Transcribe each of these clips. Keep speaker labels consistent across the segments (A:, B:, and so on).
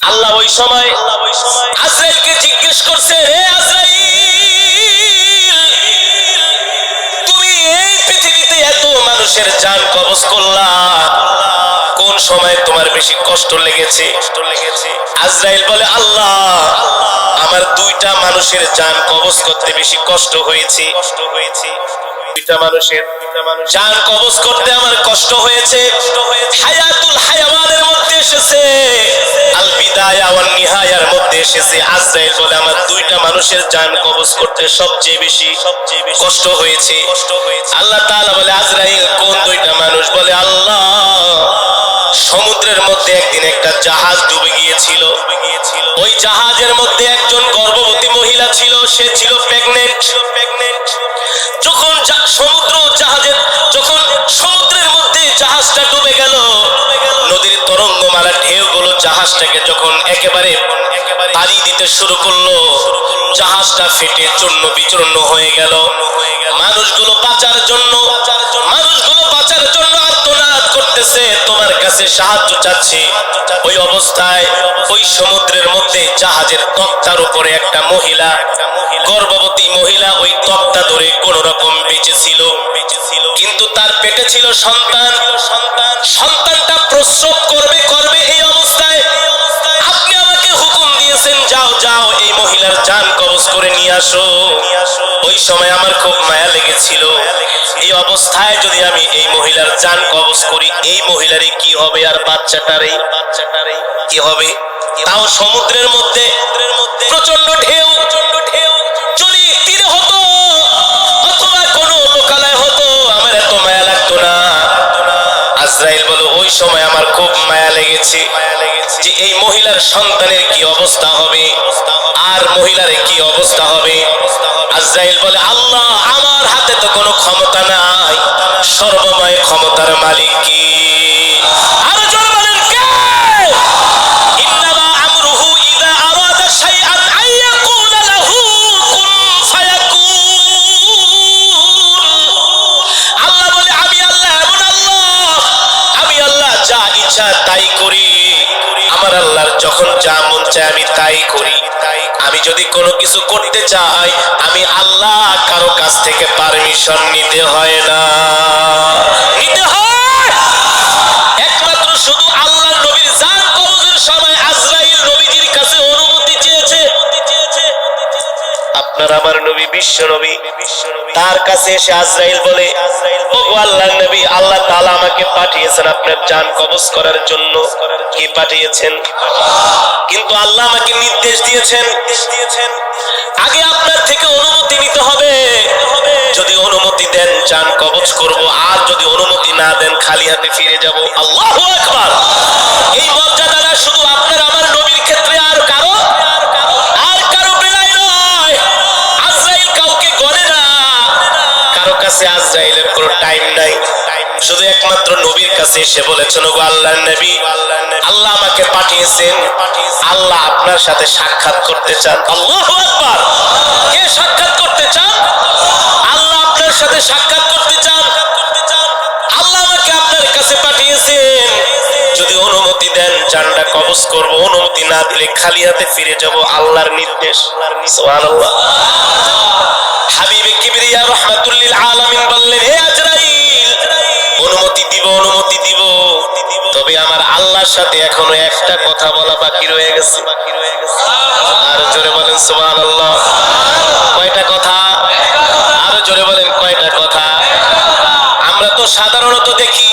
A: আল্লাহ ওই সময় আজরাইলকে জিজ্ঞেস করছে, হে আজরাইল, তুমি এই পৃথিবীতে এত মানুষের জান কবজ করলা, কোন সময় তোমার বেশি কষ্ট লেগেছে? আজরাইল বলে, আল্লাহ, আমার দুইটা মানুষের জান কবজ করতে বেশি কষ্ট হয়েছে। দুইটা মানুষের জান কবজ করতে আমার কষ্ট হয়েছে। হায়াতুল হায়াওয়ানের মধ্যে এসেছে, আল বিদায়া ওয়ান নিহায়ার মধ্যে এসেছে। আজরাইল বলে, আমার দুইটা মানুষের জান কবজ করতে সবচেয়ে বেশি কষ্ট হয়েছে। আল্লাহ তাআলা বলে, আজরাইল, কোন দুইটা মানুষ? বলে, আল্লাহ, সমুদ্রের মধ্যে একদিন একটা জাহাজ ডুবে গিয়েছিল। ওই জাহাজের মধ্যে একজন গর্ভবতী মহিলা ছিল, সে ছিল প্রেগনেন্ট। যখন সমুদ্রের মধ্যে জাহাজটা ডুবে গেল, নদীর তরঙ্গমালা ঢেউগুলো জাহাজটাকে যখন একেবারে পাড়ি দিতে শুরু করলো, জাহাজটা ফেটে চূর্ণ বিচূর্ণ হয়ে গেল। মানুষগুলো বাঁচার জন্য আর্তনাদ করতেছে, তোমার কাছে সাহায্য চাচ্ছে। ওই অবস্থায় ওই সমুদ্রের মধ্যে জাহাজের তক্তার উপরে একটা মহিলা, গর্ভবতী মহিলা, ওই তক্তা ধরে কোন রকম বেঁচেছিল। কিন্তু তার পেটে ছিল সন্তান। সন্তানটা প্রসব করবে। এই অবস্থায় আপনি আমাকে হুকুম দিয়েছেন, যাও এই মহিলার জান কবজ করে নিয়ে আসো। ওই সময় আমার খুব মায়া লেগেছিল, এই অবস্থায় যদি আমি এই মহিলার জান কবজ করি, এই মহিলারই কি হবে আর বাচ্চাটারই কি হবে? তাও সমুদ্রের মধ্যে প্রচন্ড ঢেউ। যদি তীরে হতো অথবা কোনো লোকালয় হতো, আমার এত মায়া লাগতো না। আজরাইল বলে, ওই সময় আমার খুব মায়া লেগেছে যে এই মহিলার সন্তানের কি অবস্থা হবে আর মহিলার কি অবস্থা হবে। আজরাইল বলে, আল্লাহ, আমার হাতে তো কোনো ক্ষমতা নাই, সর্বময় ক্ষমতার মালিক কি? আরো জোরে বলেন, কে? ইন্নামা আমরুহু ইযা আরাদা শাইআন আইয়াকুলা লাহু কুন ফায়াকুন। আল্লাহ বলে, আমি আল্লাহ এমন আল্লাহ, আমি আল্লাহ যা ইচ্ছা তাই করি। আমার আল্লাহর যখন যা মন চায় আমি তাই করি। আমি যদি কোনো কিছু করতে চাই, আমি আল্লাহ কারো কাছ থেকে পারমিশন নিতে হয় না, নিতে হয় একমাত্র শুধু আল্লাহর নবীর জান কবজের সময় আজরাইল নবীজির কাছে অনুমতি চেয়েছে। আপনার আমার নবী, বিশ্ব নবী, তার কাছে এসে আজরাইল বলে, ওগো আল্লাহর নবী, আল্লাহ তাআলা আমাকে পাঠিয়েছেন আপনার জান কবজ করার জন্য। কি পাঠিয়েছেন? কিন্তু আল্লাহ আমাকে নির্দেশ দিয়েছেন, আগে আপনার থেকে অনুমতি নিতে হবে। যদি অনুমতি দেন জান কবজ করব, আর যদি অনুমতি না দেন খালি হাতে ফিরে যাব। আল্লাহু আকবার! এই মর্যাদাটা শুধু আপনার আমার নবীর ক্ষেত্রে, আর কারো বেলায় নয়। আজরাইল কাউকে গণে না, কারো কাছে আজরাইলের কোনো টাইম নাই। শুধু একমাত্র নবীর কাছে এসে বলেছেন, ওগো আল্লাহর নবী, আল্লাহ আমাকে পাঠিয়েছেন, আল্লাহ আপনার সাথে সাক্ষাৎ করতে চান। আল্লাহু আকবার! কে সাক্ষাৎ করতে চান? আল্লাহ আপনার সাথে সাক্ষাৎ করতে চান। আল্লাহ আমাকে আপনার কাছে পাঠিয়েছেন, যদি অনুমতি দেন জানটা কবজ করব, অনুমতি না দিলে খালি হাতে ফিরে যাব। আল্লাহর নির্দেশ। সুবহানাল্লাহ। হাবিবে কিবরিয়া রাহমাতুল লিল আলামিন বললেন, হে আজরাইল, অনুমতি দিব, তবে আমার আল্লাহর সাথে এখনো একটা কথা বলা বাকি রয়ে গেছে। আর জোরে বলেন সুবহানাল্লাহ। কয়টা কথা? আরো জোরে বলেন, কয়টা কথা? আমরা তো সাধারণত দেখি,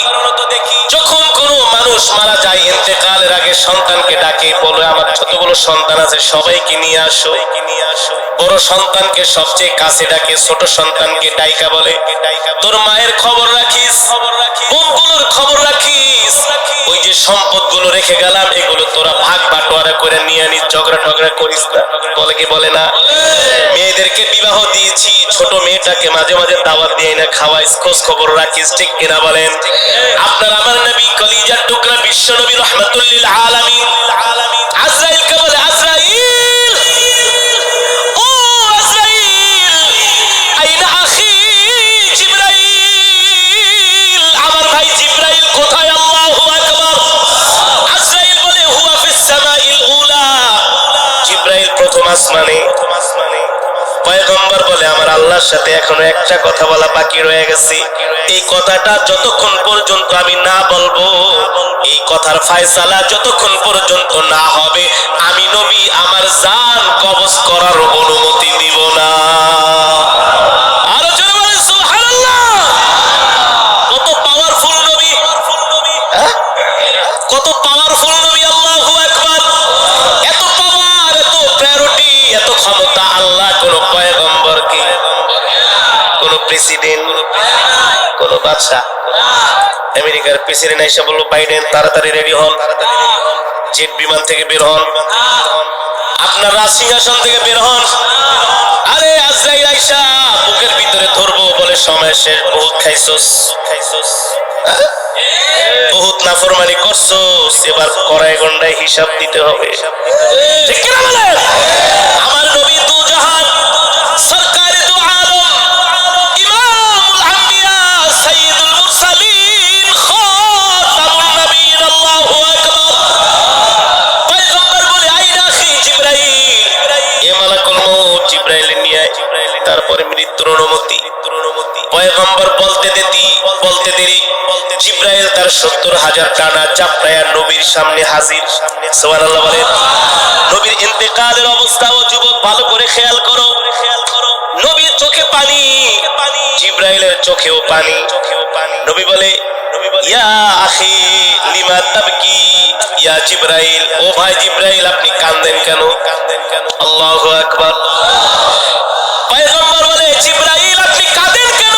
A: যখন কোনো মানুষ মারা যায়, ইন্তেকালের আগে সন্তানকে ডাকে, বলে আমার যতগুলো সন্তান আছে সবাইকে নিয়ে আসো। বড় সন্তানকে সবচেয়ে কাছে ডাকে, ছোট সন্তানকে ডাইকা বলে, তোর মায়ের খবর রাখিস, বোনগুলোর খবর রাখিস, ওই যে সম্পদগুলো রেখে গেলাম এগুলো তোরা ভাগ বাটোয়ারা করে নিয়ে আনিস, ঝগড়া টগড়া করিস না। বলে কি বলে না? মেয়েদেরকে বিবাহ দিয়েছি, ছোট মেয়েটাকে মাঝে মাঝে দাওয়াত দিয়ে না খাওয়াইস, খোঁজ খবর রাখিস, ঠিক কিনা বলেন? আপনার আমার নবী কলিজার টুকরা বিশ্ব নবী রাহমাতুল লিল আলামিন আজরাইলকে বলে, আজরাইল, ও আজরাইল, আইনা আখি জিবরাইল, আমার ভাই জিবরাইল কোথায়? আল্লাহু আকবার! আজরাইল বলে, হুয়া ফিস সামাইল উলা আপনার সাথে এখনো একটা কথা বলা বাকি রয়ে গেছে। এই কথাটা যতক্ষণ পর্যন্ত আমি না বলবো, এই কথার ফায়সালা যতক্ষণ পর্যন্ত না হবে, আমি নবী আমার জান কবজ করার অনুমতি দিব না। আরো জোরে বলেন সুবহানাল্লাহ। কত পাওয়ারফুল নবী, কত পাওয়ারফুল নবী, আল্লাহু আকবার। এত পাওয়ার, এত প্রায়োরিটি, এত ক্ষমতা আল্লাহ কোন পয়গম্বরকে, কোন প্রেসিডেন্ট, কোন বাদশা, আমেরিকার প্রেসিডেন্ট এসে বলল বাইডেন তাড়াতাড়ি রেডি হন, জেট বিমান থেকে বের হন, আপনার রাজসিংহাসন থেকে বের হন। আরে আজরাইল আইসা বুকের ভিতরে ধরবো বলে সময় শেষ, বহুত খাইছস, বহুত নাফরমানি করছস, এবার কড়াই গন্ডায় হিসাব দিতে হবে। ঠিক কিনা বলেন? আমার নবী দু জাহান সরকারে দু আলম ইমামুল আম্বিয়া সাইয়্যিদুল মুরসালিন খাতামুন নবিয়্যিন, আল্লাহু আকবার। পয়গম্বর বলে আইনা আখি জিবরাইল, এ মালাকুল মউত জিবরাইল নিয়ে তারপরে মৃত্যুর অনুমতি। পয়গম্বর বলতে দেরি জিবরাইল তার 70,000 টানা চাপড়ায়া নবীর সামনে হাজির। সুবহানাল্লাহ বলেন। নবীর ইন্তেকালের অবস্থা ও যুবক ভালো করে খেয়াল করো। নবীর চোখে পানি, জিবরাইলের চোখেও পানি। নবী বলে ইয়া আখি লিমা তাবকি ইয়া জিবরাইল, ও ভাই জিবরাইল আপনি কাঁদেন কেন? আল্লাহু আকবার। পয়গম্বর বলে জিবরাইল আপনি কাঁদেন কেন?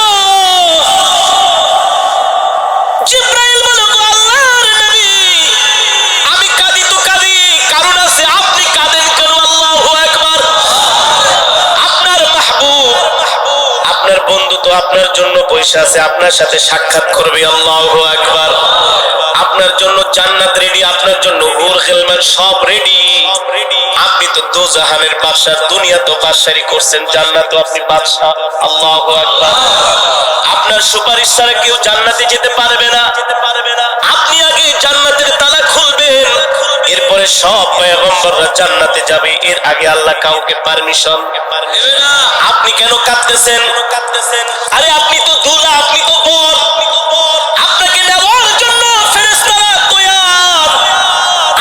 A: জিবরাইল বলে আল্লাহর নবী আমি কাঁদি তো কাঁদি, কারণ আছে, আপনি কাঁদেন কেন? আল্লাহু আকবার। আপনার মাহবুব, আপনার বন্ধু তো আপনার জন্য বসে আছে, আপনার সাথে সাক্ষাৎ করবে। আল্লাহু আকবার। আপনার জন্য জান্নাত রেডি, আপনার জন্য হুর গিলমান সব রেডি। আপনি তো দোজাহানের বাদশা, দুনিয়া তো বাদশাহী করছেন, জান্নাত আপনি বাদশা। আল্লাহু আকবার। আপনার সুপারিশ ছাড়া কেউ জান্নাতে যেতে পারবে না। আপনি আগে জান্নাতের তালা খুলবেন, এরপরে সব পয়গম্বররা জান্নাতে যাবে, এর আগে আল্লাহ কাউকে পারমিশন দেবে না। আপনি কেন কাঁদতেছেন? আরে আপনি তো দুলা, আপনি তো বর, আপনাকে নেওয়ার জন্য ফেরেশতারা তৈয়ার,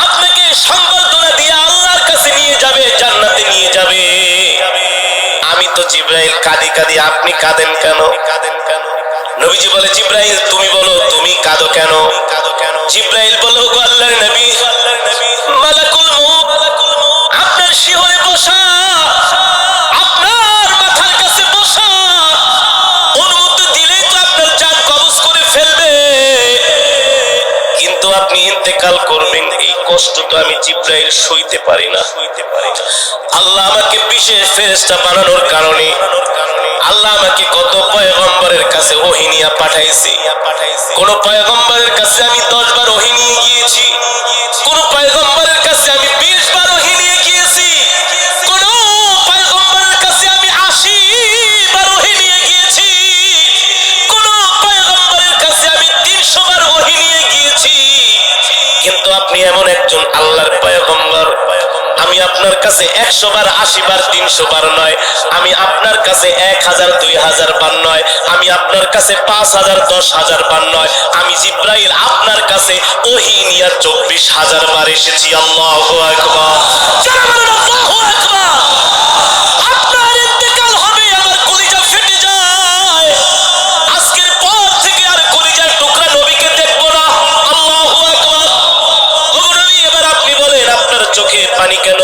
A: আপনাকে সংবর্ধনা দিয়ে আল্লাহর কাছে নিয়ে যাবে, জান্নাতে নিয়ে যাবে। আমি তো জিবরাইল কাঁদি কাঁদি, আপনি কাঁদেন কেন? নবীজি বলে জিবরাইল তুমি বলো তুমি কাঁদো কেন? জিবরাইল বলো গো আল্লাহর নবী, মালাকুল মউত আপনার শিহরে বসা, আপনার মাথার কাছে বসা, অনুমতি দিলেই তো আপনার জান কবজ করে ফেলবে, কিন্তু আপনি ইন্তেকাল করবেন, এই কষ্ট তো আমি জিবরাইল সইতে পারি না। আল্লাহ আমাকে বিশেষ ফেরেশতা বানানোর কারণে আল্লাহ আমাকে কত পয়গম্বরের কাছে ওহী নিয়ে পাঠাইছে। কোন পয়গম্বরের কাছে আমি 10 বার ওহী নিয়ে গিয়েছি, কোন পয়গম্বরের কাছে আমি 20 বার ওহী নিয়ে গিয়েছি, কোন পয়গম্বরের কাছে আমি 80 বার ওহী নিয়ে গিয়েছি, কোন পয়গম্বরের কাছে আমি 300 বার ওহী নিয়ে গিয়েছি। কিন্তু আপনি এমন একজন আল্লাহর পয়গম্বর, আমি আপনার কাছে 100 বার 80 বার 300 বার নয়, আমি আপনার কাছে 1000 2000 বার নয়, আমি আপনার কাছে 5000 10,000 বার নয়, আমি জিবরাইল আপনার কাছে ওহী নিয়ে 24,000 বার এসেছি। আল্লাহু আকবার। আল্লাহু আকবার। আপনার ইন্তেকাল হবে, আমার কলিজা ফেটে যায়, আজকের পর থেকে আর কলিজার টুকরা নবীকে দেখব না। আল্লাহু আকবার। ও নবী এবার আপনি বলেন আপনার চোখে পানি কেন?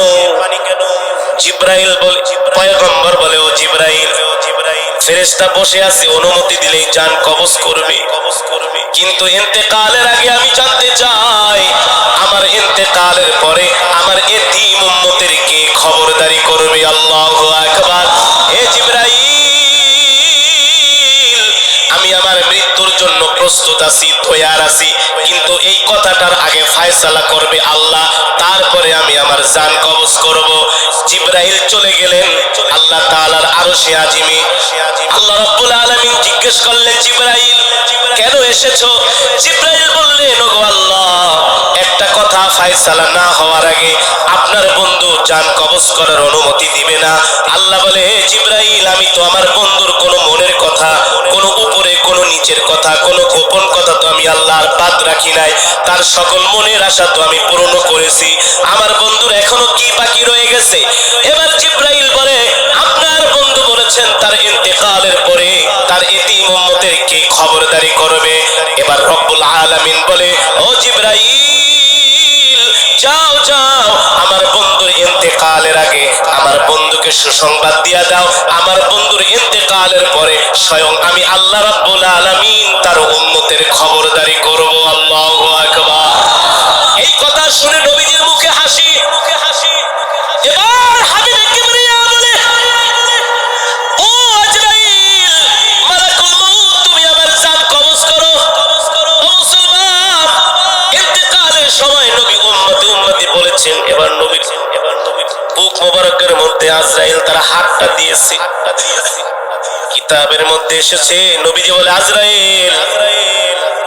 A: জিবরাইল বলে, পয়গম্বর বলে ও জিবরাইল ফেরেশতা বসে আছে, অনুমতি দিলেই জান কবজ করবে, কিন্তু ইন্তেকালের আগে আমি জানতে চাই আমার ইন্তেকালের পরে আমার এতিম উম্মতের কে খবরদারি করবে? আল্লাহু আকবার। এ জিবরাইল আমি আমার মৃত্যুর জন্য প্রস্তুত আছি, তৈয়ার আছি, কিন্তু এই কথাটার আগে ফয়সালা করবে আল্লাহ, তারপরে আমি আমার জান কবজ করব। জিবরাইল চলে গেলেন আল্লাহ তাআলার আরশে আজিমে। আল্লাহ রাব্বুল আলামিন জিজ্ঞেস করলেন জিবরাইল কেন এসেছো? জিবরাইল বললেন ওগো আল্লাহ, একটা কথা ফয়সালা না হওয়ার আগে আপনার বন্ধু জান কবজ করার অনুমতি দিবে না। আল্লাহ বলে হে জিবরাইল আমি তো আমার বন্ধুর নিচের কথা, কোনো গোপন কথা তো আমি আল্লাহর বাদ রাখি নাই। তার সকল মনের আশা তো আমি পূরণ করেছি। আমার বন্ধুর এখনো কি বাকি রয়ে গেছে? এবার জিবরাইল বলে, আপনার বন্ধু বলেছেন তার ইন্তেকালের পরে তার এতিম উম্মতের কি খবরদারি করবে। এবার রব্বুল আলামিন বলে, ও জিবরাইল, যাও যাও, আমার বন্ধুর ইন্তেকালের আগে আমার বন্ধুকে সুসংবাদ দিয়া দাও। আমার বন্ধুর ইন্তেকালের পরে স্বয়ং আমি আল্লাহ রাব্বুল আলামিন তার উম্মতের খবরদারি করব। আল্লাহু আকবার। এই কথা শুনে নবীজির মুখে হাসি। এবার হাবিবে কিবরিয়া বলে, ও আজরাইল, মালাকুল মউত, তুমি আমার জান কবজ করো। ও মুসলমান, ইন্তেকালের সময় নবী উম্মতি বলেছেন। এবার নবী বুক মোবারকের মধ্যে আজরাইল তার হাতটা দিয়েছে। কিতাবের মধ্যে এসেছে, নবীজি বলে, আজরাইল,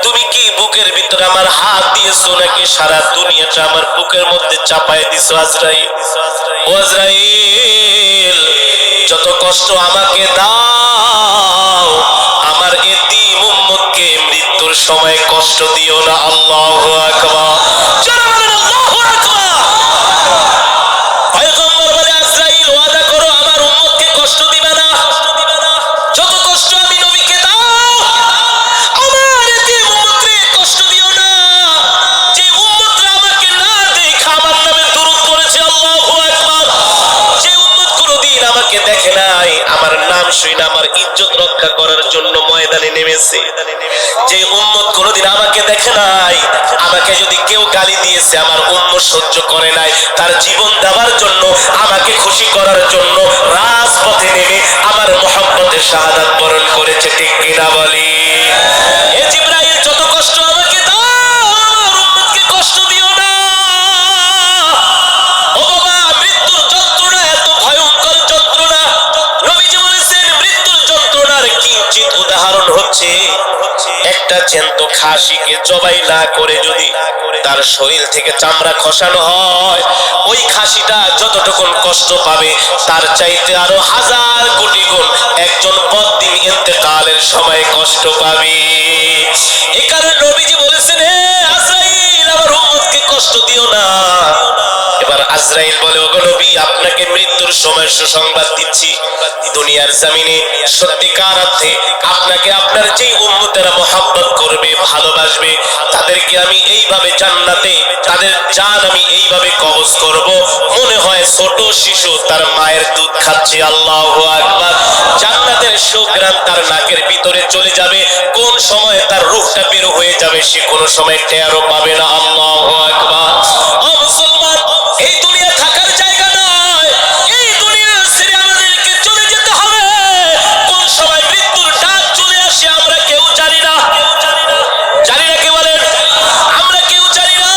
A: তুমি কি বুকের ভিতরে আমার হাত দিয়েছো নাকি সারা দুনিয়াটা আমার বুকের মধ্যে চাপায় দিছো? আজরাইল, ও আজরাইল, যত কষ্ট আমাকে দাও, আমার এতিম উম্মতকে মৃত্যুর সময় কষ্ট দিও না। আল্লাহু আকবার। যারা বলেন আল্লাহু আকবার। পয়গম্বর বলে, আজরাইল, ওয়াদা করো আমার উম্মতকে কষ্ট দিবে না। যত কষ্ট আমি নবীকে দাও, আমার এতিম উম্মতকে কষ্ট দিও না। যে উম্মতরা আমাকে না দেখা আমার নামে দুরূদ পড়েছে, আল্লাহু আকবার, যে উম্মত কোনদিন আমাকে দেখে নাই, আমার নাম শুনে আমার ইজ্জত রক্ষা করার জন্য ময়দানে নেমেছে, যে উম্মত কোনদিন আমাকে দেখে নাই, আমাকে যদি কেউ গালি দিয়েছে আমার উম্মত সহ্য করে নাই, তার জীবন দেওয়ার জন্য, আমাকে খুশি করার জন্য রাজপথে নেমে আমার মুহাম্মদের শাহাদাত বরণ করেছে। ঠিক কিনা বলি? এ জিবরাইল, যত কষ্ট আমাকে দাও, আমার উম্মতকে কষ্ট দিও না। ও বাবা, মৃত্যুর যন্ত্রণা এত ভয়ঙ্কর যন্ত্রণা। নবীজি বলেছেন, মৃত্যুর যন্ত্রণার কিঞ্চিত উদাহরণ হচ্ছে একটা জ্যান্ত খাসিকে জবাই না করে যদি তার শরীর থেকে চামড়া খসানো হয়, ওই খাসিটা যতটুকুন কষ্ট পাবে তার চাইতে আরো হাজার কোটি গুণ একজন বদ্দিন ইন্তেকালের সময় কষ্ট পাবে। এই কারণে নবীজি বলেছেন, হে আজরাইল, আমার উম্মতকে কষ্ট দিও না। এবার আজরাইল বলে, ওগো নবী, আপনাকে মৃত্যুর সময় সুসংবাদ দিচ্ছি, দুনিয়ার জমিনে সত্যিকার অর্থে আপনাকে আপনার যেই উম্মতেরা মহব্বত করবে, ভালোবাসবে, তাদেরকে আমি এইভাবে জান্নাতে তাদের জান আমি এইভাবে কবজ করব, মনে হয় ছোট শিশু তার মায়ের দুধ খাচ্ছে। আল্লাহু আকবার। জান্নাতের সুঘ্রাণ তার নাকের ভিতরে চলে যাবে, কোন সময় তার রূহটা বের হয়ে যাবে সে কোনো সময় টেরও পাবে না। আল্লাহু আকবার। ও মুসলমান, এই দুনিয়া থাকার জায়গা নয়, এই দুনিয়া ছেড়ে আমাদেরকে চলে যেতে হবে। কোন সময় মৃত্যুর ডাক চলে আসে আমরা কেউ জানি না। জানি না, কে বলেন? আমরা কেউ জানি না।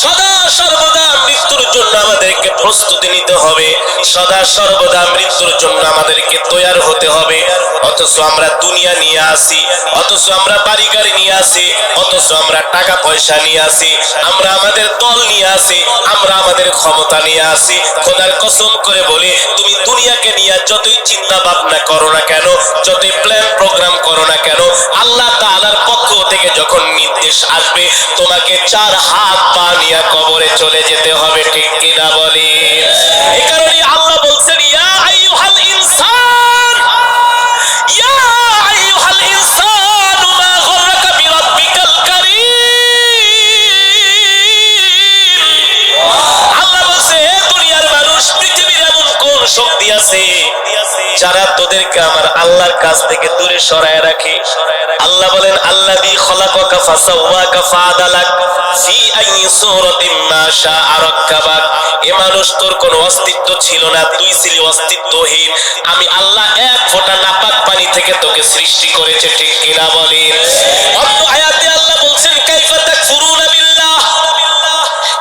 A: সদা সর্বদা মৃত্যুর জন্য আমাদেরকে প্রস্তুতি নিতে হবে, সদা সর্বদা মৃত্যুর জন্য আমাদেরকে তৈয়ার হতে হবে। অথচ আমরা দুনিয়া নিয়ে আসি, অথচ আমরা বাড়ি গাড়ি নিয়ে আসি, অথচ আমরা টাকা পয়সা নিয়ে আসি, আমরা আমাদের দল নিয়ে আসি, আমরা আমাদের ক্ষমতা নিয়ে আসি। খোদার কসম করে বলি, তুমি দুনিয়াকে নিয়ে যতই চিন্তা ভাবনা করো না কেন, যতই প্ল্যান প্রোগ্রাম করো না কেন, আল্লাহ তাআলার পক্ষ থেকে যখন নির্দেশ আসবে, তোমাকে চার হাত পা নিয়ে কবরে চলে যেতে হবে। ঠিক কিনা বলি? এই কারণে আল্লাহ বলছেন, ইয়া আইয়ুহাল ইনসান, ইয়া আইয়ুহাল ইনসান, মা গররাকা বিরাব্বিকাল কারীম। আল্লাহ বলছে, হে দুনিয়ার মানুষ, পৃথিবীর এমন কোন শক্তি আছে যারা তোদেরকে আমার আল্লাহর কাছ থেকে দূরে সরায় রাখে? আল্লাহ বলেন, আল্লাযী খলাকাকা ফাসাওয়াকা ফাআদালাক ফি আইয়ি সূরাতিন মা শাআ রাক্কাবাক। এ মানুষ, তোর কোনো অস্তিত্ব ছিল না, তুই ছিলি অস্তিত্বহীন। আমি আল্লাহ এক ফোঁটা নাপাক পানি থেকে তোকে সৃষ্টি করেছে। ঠিক কিনা বলেন? অন্য আয়াতে আল্লাহ বলছেন, কাইফা তাকফুরুনা বিল্লাহ,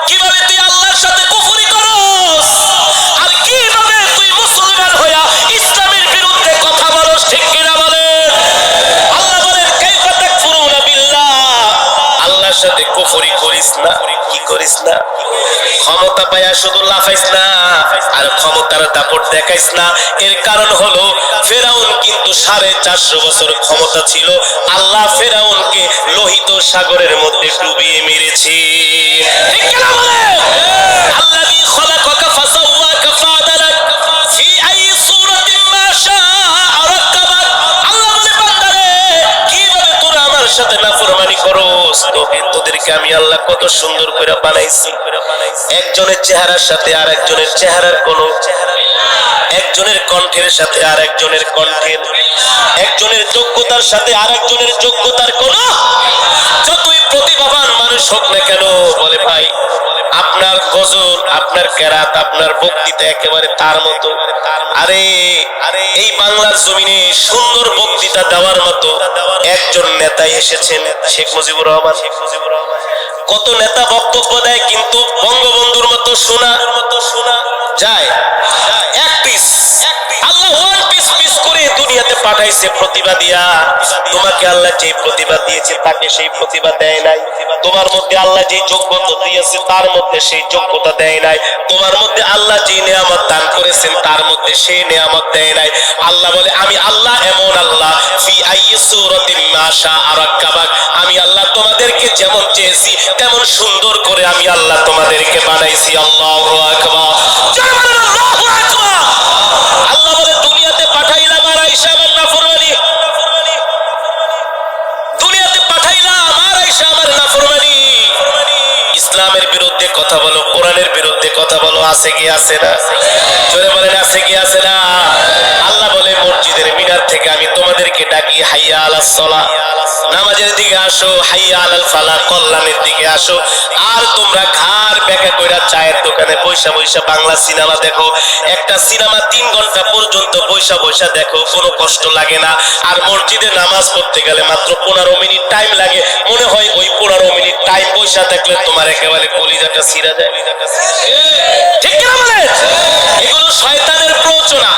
A: কিভাবে তুই আল্লাহর সাথে কুফরি করস, আর কিভাবে তুই মুসলমান হইয়া ইসলামের বিরুদ্ধে কথা বলস। ঠিক কিনা বলেন? আল্লাহ বলেন, কাইফা তাকফুরুনা বিল্লাহ, আল্লাহর সাথে কুফরি করিস না। কি করিস না? ক্ষমতা পায়া শুধু লাফাইস না আর ক্ষমতার দাপট দেখাইস না। এর কারণ হলো ফেরাউন কিন্তু 450 বছর ক্ষমতা ছিল, আল্লাহ ফেরাউনকে লোহিত সাগরের মধ্যে ডুবিয়ে মেরেছে। ঠিক কিনা বলেন? আল্লাযী খলাকাকা ফাসাওয়াকা ফাআদালাক ফি আই সূরাতিন মা শাআ রাক্কাবাক। আল্লাহ বলে বান্দারে কিভাবে তোরা আমার সাথে নাফরমানি করস, তোদেরকে আমি আল্লাহ কত সুন্দর করে বানাইছি। একজনের চেহারার সাথে আর একজনের চেহারার কোনো, একজনের কণ্ঠের সাথে আর একজনের কণ্ঠের, একজনের যোগ্যতার সাথে আর একজনের যোগ্যতার কোনো, যতই প্রতিভাবান মানুষ হোক না কেন, বলে ভাই আপনার গজল, আপনার কেরাত, আপনার বক্তৃতা একেবারে তার মতো। আরে এই বাংলার জমিনে সুন্দর বক্তৃতা দেওয়ার মতো একজন নেতাই এসেছেন, শেখ মুজিবুর রহমান। কত নেতা বক্তব্য দেয় কিন্তু বঙ্গবন্ধুর মতো শোনা যায় এক পিস। আল্লাহ ওয়ান পিস পিস করে দুনিয়াতে পাঠাইছে প্রতিভা দিয়া। তোমাকে আল্লাহ যে প্রতিভা দিয়েছে তাকে সেই প্রতিভা দেয় নাই। তোমার মধ্যে আল্লাহ যে যোগ্যতা দিয়েছে তার মধ্যে সেই যোগ্যতা দেয় নাই। তোমার মধ্যে আল্লাহ যে নিয়ামত দান করেছেন তার মধ্যে সেই নিয়ামত দেয় নাই। আল্লাহ বলে আমি আল্লাহ এমন আল্লাহ, ফি আইয়ি সূরাতিন মা শাআ রাক্কাবাক। আমি আল্লাহ তোমাদেরকে যেমন চেয়েছি তেমন সুন্দর করে আমি আল্লাহ তোমাদেরকে বানাইছি। আল্লাহু আকবার। আল্লাহু আকবার। আল্লাহ বলে দুনিয়াতে পাঠাইলাম আর আয়েশা আমার নাফরমানি, দুনিয়াতে পাঠাইলাম আর আয়েশা আমার নাফরমানি। ইসলামের বিরুদ্ধে কথা বলো, কোরআনের বিরুদ্ধে কথা বলো, আছে কি আছে না? জোরে বলেন আছে কি আছে না? আল্লাহ বলে মসজিদের মিনার থেকে আমি তোমাদেরকে ডাকি হাইয়া আলাস সালাহ, নামাজের দিকে আসো, হাইয়া আলাল ফালাহ, কল্যাণের দিকে আসো। আর তোমরা ঘাড় বেঁকা কইরা চায়ের দোকানে বৈশা বৈশা বাংলা সিনেমা দেখো। একটা সিনেমা 3 ঘন্টা পর্যন্ত বৈশা বৈশা দেখো, কোনো কষ্ট লাগে না। আর মসজিদে নামাজ পড়তে গেলে মাত্র 15 মিনিট টাইম লাগে। মনে হয় ওই 15 মিনিট টাইম বৈশা দেখলে তোমার একেবারে কলিজাটা ছিঁড়া যায়। ঠিক কিনা বলেন? এগুলো শয়তানের প্ররোচনা।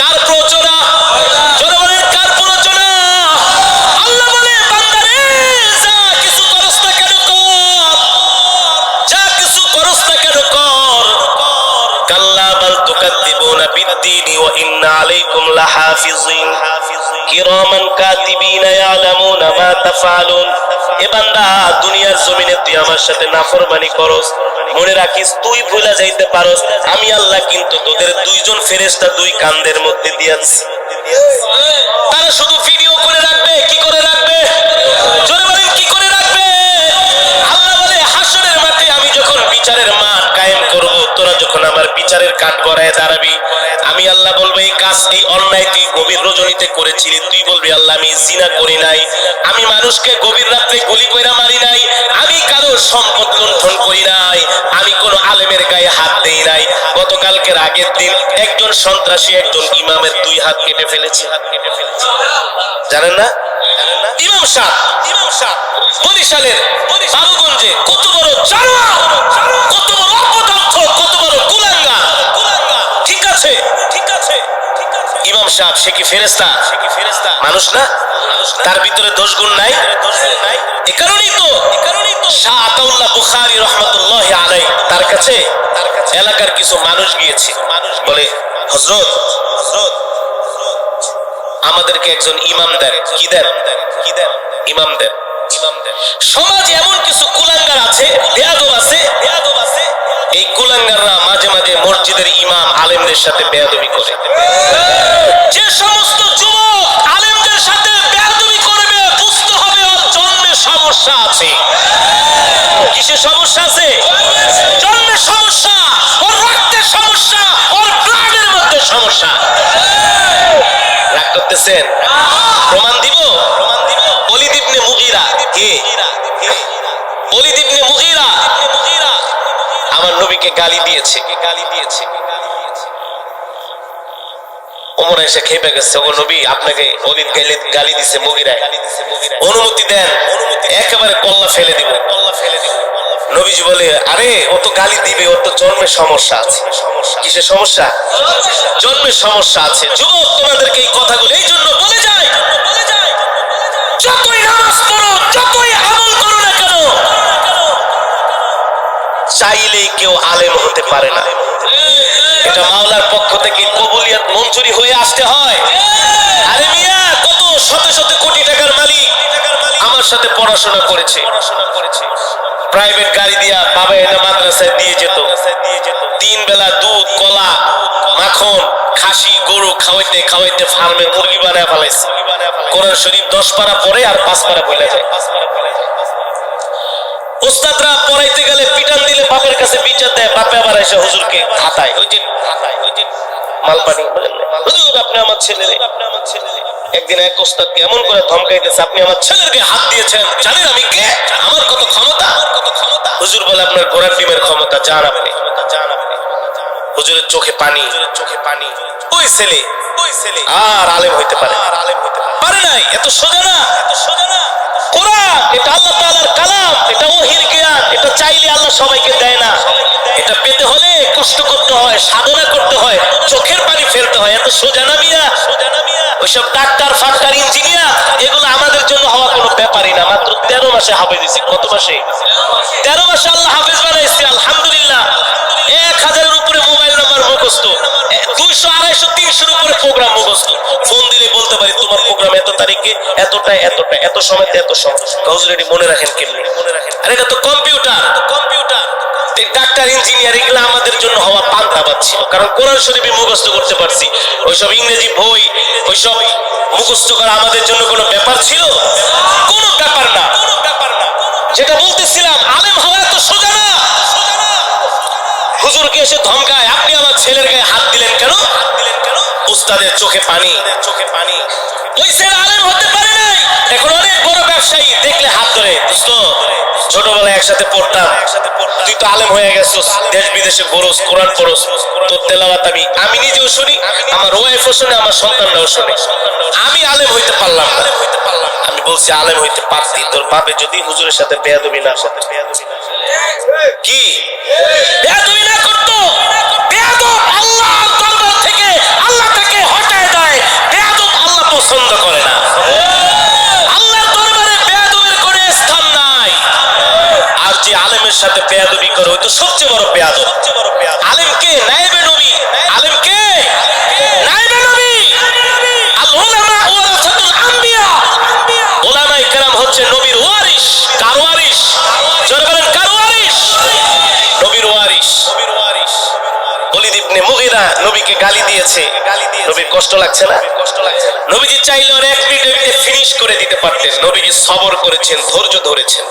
A: কার প্ররোচনা? জোরে বলেন কার প্ররোচনা? আল্লাহ বলে বান্দারে যা কিছু করস না কেন কর, যা কিছু করস না কেন কর। কাল্লা বাল তুকাদ্দিবুনা বিদ্দীনি ওয়া ইন্না আলাইকুম লাহাফিজিন কিরামান কাতিবিনা ইয়ালামুনা মা তাফআলুন। এ বান্দা দুনিয়ার জমিনে তুই আমার সাথে নাফরমানি করস, মনে রাখিস তুই ভুলা যাইতে পারস আমি আল্লাহ কিন্তু তোদের 2 জন ফেরেশতা 2 কাঁধের মধ্যে দিয়েছি। তারা শুধু ভিডিও করে রাখবে। কি করে রাখবে? জোরে বলেন কি করে রাখবে? আল্লাহ বলে হাসরের মাঠে আমি যখন বিচারের মাঠ কায়েম করব, তোরা যখন আমার বিচারের কাঠ গড়ায় দাঁড়াবি, আমি আল্লাহ বলবো এই কাজ, এই অন্যায় তুই গভীর রজনীতে করেছিলি। তুই বলবি আল্লাহ আমি জিনা করি নাই, আমি মানুষকে গভীর রাত্রে গুলি কইরা মারি নাই, আমি কারোর সম্পদ লুণ্ঠন করি নাই, আমি কোন আলেমের গায়ে হাত দেই নাই। গতকালকের আগের দিন একজন সন্ত্রাসী একজন ইমামের 2 হাত কেটে ফেলেছে। জানেন না? ইমাম সাহেব বরিশালের বাবুগঞ্জে কত বড় জানোয়ার, কত বড় অপদার্থ, কত বড় কুলাঙ্গার। ঠিক আছে, ঠিক আছে। ইমাম সাহেব সে কি ফেরেশতা? মানুষ না? তার ভিতরে দোষ গুণ নাই? এ কারণেই তো শাহ আতাউল্লাহ বুখারী রাহমাতুল্লাহি আলাইহি তার কাছে এলাকার কিছু মানুষ গিয়েছে, বলে হযরত আমাদেরকে একজন ইমাম দেন। কি দেন? ইমাম দেন। সমাজে এমন কিছু কুলাঙ্গার আছে, বেয়াদব আছে, এই কুলাঙ্গাররা মাঝে মাঝে মসজিদের ইমাম আলেমদের সাথে বেয়াদবি করে। যে সমস্ত যুবক আলেমদের সাথে বেয়াদবি করবে বুঝতে হবে ওর জন্মে সমস্যা আছে। কিসের সমস্যা আছে? জন্মে সমস্যা, ওর রক্তের সমস্যা, ওর ব্লাডের মধ্যে সমস্যা। রাগ করতেছেন? প্রমাণ দিব। ওলীদ ইবনে মুগীরা কে? ওলীদ ইবনে মুগীরা আমার নবীকে গালি দিয়েছে। ওমর এসে খেপে গেছে, ও নবী আপনাকে ওলীদ গালি দিছে, মুগীরা অনুমতি দেন, একেবারে কল্লা ফেলে দিব। নবীজি বলে আরে ও তো গালি দিবে, ওর তো জন্মের সমস্যা আছে। কিসের সমস্যা? জন্মের সমস্যা আছে। যুবক তোমাদেরকে এই কথাগুলো এই জন্য বলে যায়, যতই নামাজ পড়ো, যতই আমল করো না কেন, চাইলেই কেউ আলেম হতে পারে না। এটা মাওলার পক্ষ থেকে কবুলিয়ত মঞ্জুরি হয়ে আসতে হয়। আরে মিয়া, কত শত শত কোটি টাকার মালিক আমার সাথে পড়াশোনা করেছে, প্রাইভেট গাড়ি দিয়া বাবা এনে মাদ্রাসায় দিয়ে যেত। 3 বেলা দুধ, কলা, মাখন, খাসি, গরু খাওয়াইতে খাওয়াইতে ফার্মে মুরগি বানায় ফেলাইছে। কোরআন শরীফ 10 পারা পড়ে আর 5 পারা বলে যায়। উস্তাদরা পড়াইতে গেলে পিটান দিলে বাপের কাছে বিচার দেয়, বাপে আবার এসে হুজুরকে হাতায়। ওই যে মালপানি, হুজুর আপনি আমার ছেলে। একদিন এক উস্তাদকে এমন করে ধমকাইতেছে, আপনি আমার ছেলের গায়ে হাত দিয়েছেন, জানেন আমি কে, আমার কত ক্ষমতা। হুজুর বলে আপনার ঘোড়ার ডিমের ক্ষমতা, জান আপনি। হুজুরের চোখে পানি। ওই ছেলে আর আলেম হইতে পারে নাই। এত সোজা না। কোরআন এটা আল্লাহ তাআলার কালাম, এটা ওহীর জ্ঞান। এটা চাইলে আল্লাহ সবাইকে দেয় না। এটা পেতে হলে কষ্ট করতে হয়, সাধনা করতে হয়, চোখের পানি ফেলতে হয়। এত সোজা না মিয়া। ওইসব ডাক্তার, ফাক্তার, ইঞ্জিনিয়ার এগুলো আমাদের জন্য হওয়া কোনো ব্যাপারই না। মাত্র 13 মাসে হাফেজ হয়েছি। কত মাসে? 13 মাসে আল্লাহ হাফেজ বানাইছে, আলহামদুলিল্লাহ। 1000-এর উপরে মোবাইল নাম্বার মুখস্থ, 200, 250, 300-এর উপরে প্রোগ্রাম মুখস্থ। ফোন দিলে বলতে পারি তোমার প্রোগ্রাম এত তারিখে, এতটা, এত সময়তে, এত সময়। হুজুর এটি মনে রাখেন কেমনি? আর এটা তো কম্পিউটার। ডাক্তার, ইঞ্জিনিয়ার এগুলো আমাদের জন্য হওয়া পান্তাবাদ ছিল, কারণ কোরআন শরীফ মুখস্থ করতে পারছি। ওইসব ইংরেজি বই, ওইসব মুখস্থ করা আমাদের জন্য কোনো ব্যাপার ছিল? কোনো ব্যাপার না। যেটা বলতেছিলাম, আলেম হওয়া এত সোজা না। হুজুরকে এসে ধমকায়, আপনি আমার ছেলের গায়ে হাত দিলেন কেন? উস্তাদের চোখে পানি। ওই ছেলে আলেম হতে পারে নাই, এখন অনেক বড় ব্যবসায়ী। দেখলে হাত ধরে, দোস্ত ছোটবেলায় একসাথে পড়তাম, তুই তো আলেম হয়ে গেছিস, দেশ বিদেশে ঘোরস, কোরআন পড়স, তোর তেলাওয়াত আমি নিজেও শুনি, আমার ওয়াইফও শুনে, আমার সন্তানরাও শুনে। আমি আলেম হইতে পারলাম না। আমি বলছি আলেম হইতে পারতি, তোর বাপে যদি হুজুরের সাথে বেয়াদবি না করতো। কি বেয়াদবি না করতো? বেয়াদব আল্লাহর দরবার থেকে আল্লাহ তাকে হটায় দেয়। বেয়াদব আল্লাহ পছন্দ করে না। আল্লাহর দরবারে বেয়াদবের কোনো স্থান নাই। আর যে আলেমের সাথে বেয়াদবি করে, ওই তো সবচেয়ে বড় বেয়াদব। আলেমকে নায়েবে নবী, আলেমকে নায়েবে নবী। আল উলামা ওয়ারাসাতুল আম্বিয়া। উলামায়ে কেরাম হচ্ছে নবীর ওয়ারিস। কার ওয়ারিস? জোরে বলেন, কার ওয়ারিস? নবীর ওয়ারিস। ওলীদ ইবনে মুগীরা নবীকে গালি দিয়েছে, নবীর কষ্ট লাগছে না? নবীজি চাইলে ওর 1 মিনিটে ফিনিশ করে দিতে পারতেন। নবীজি সবর করেছেন, ধৈর্য ধরেছেন।